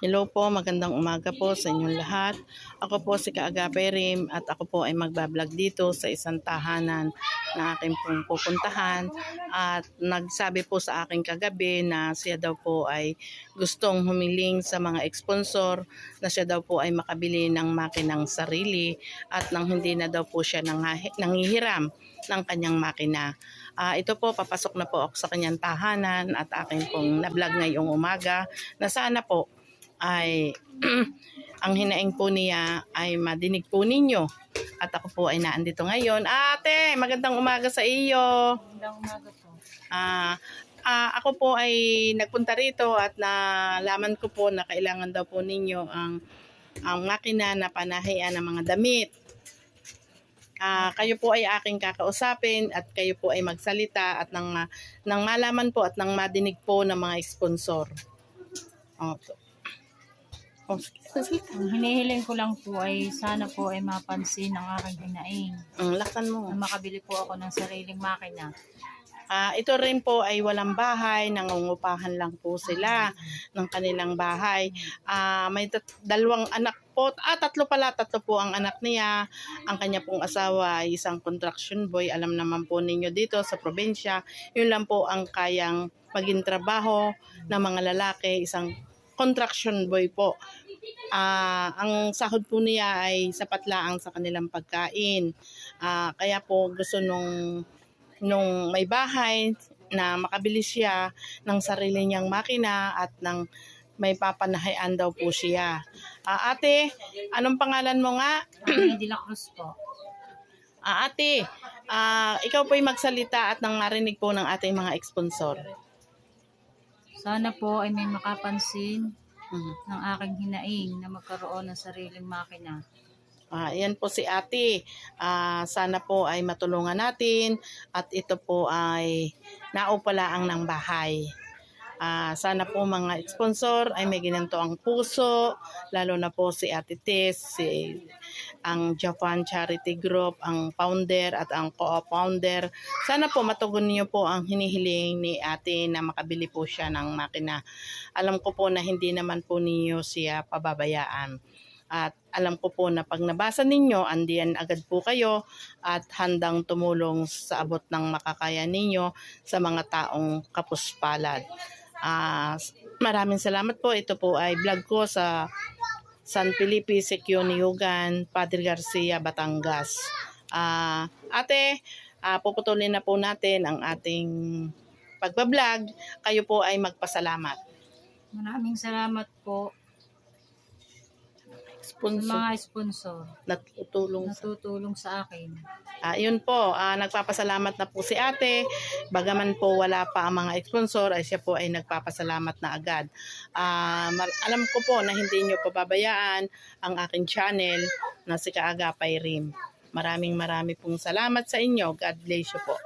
Hello po, magandang umaga po sa inyong lahat. Ako po si Kaagapay Rim at ako po ay magbablog dito sa isang tahanan na aking pong pupuntahan. At nagsabi po sa akin kagabi na siya daw po ay gustong humiling sa mga sponsor na siya daw po ay makabili ng makinang sarili at nang hindi na daw po siya nangihiram ng kanyang makina. Ito po, papasok na po ako sa kanyang tahanan at aking pong na-vlog ngayong umaga na sana po ay ang hinaing po niya ay madinig po ninyo. At ako po ay naandito ngayon. Ate, magandang umaga sa iyo. Magandang umaga po. Ako po ay nagpunta rito at nalaman ko po na kailangan daw po ninyo ang makina na panahian ng mga damit. Kayo po ay aking kakausapin at kayo po ay magsalita at nang malaman po at nang madinig po ng mga sponsor. Ang hinihiling ko lang po ay sana po ay mapansin ang aking hinaing. Laksan mo. Na makabili po ako ng sariling makina. Ito rin po ay walang bahay, nangungupahan lang po sila ng kanilang bahay. May dalawang anak po, tatlo po ang anak niya. Ang kanya pong asawa ay isang construction boy. Alam naman po ninyo dito sa probinsya, yun lang po ang kayang maging trabaho ng mga lalaki, isang construction boy po. Ang sahod po niya ay sapat lang sa kanilang pagkain. Kaya po gusto nung may bahay na makabili siya ng sarili niyang makina at ng may papanahian daw po siya. Ate, anong pangalan mo nga? De la Cruz po. Ate, ikaw po ay magsalita at nang marinig po ng ating mga sponsor. Sana po ay may makapansin ng aking hinaing na magkaroon ng sariling makina. Yan po si ate. Sana po ay matulungan natin at ito po ay naupalaang ng bahay. Sana po mga sponsor ay may ginanto ang puso, lalo na po si Ate Tess, ang Japan Charity Group, ang founder at ang co-founder. Sana po matugon niyo po ang hinihiling ni ate na makabili po siya ng makina. Alam ko po na hindi naman po niyo siya pababayaan. At alam ko po na pag nabasa ninyo, andiyan agad po kayo at handang tumulong sa abot ng makakaya ninyo sa mga taong kapuspalad. Maraming salamat po. Ito po ay vlog ko sa San Felipe, Siquio, Niugan, Padre Garcia, Batangas. Ate, puputulin na po natin ang ating pagbablog. Kayo po ay magpasalamat. Maraming salamat po sa mga sponsor natutulong sa akin. Yun po, nagpapasalamat na po si ate. Bagaman po wala pa ang mga sponsor, ay siya po ay nagpapasalamat na agad. Alam ko po na hindi nyo pababayaan ang aking channel na si Kaagapay Rim. Maraming pong salamat sa inyo. God bless you po.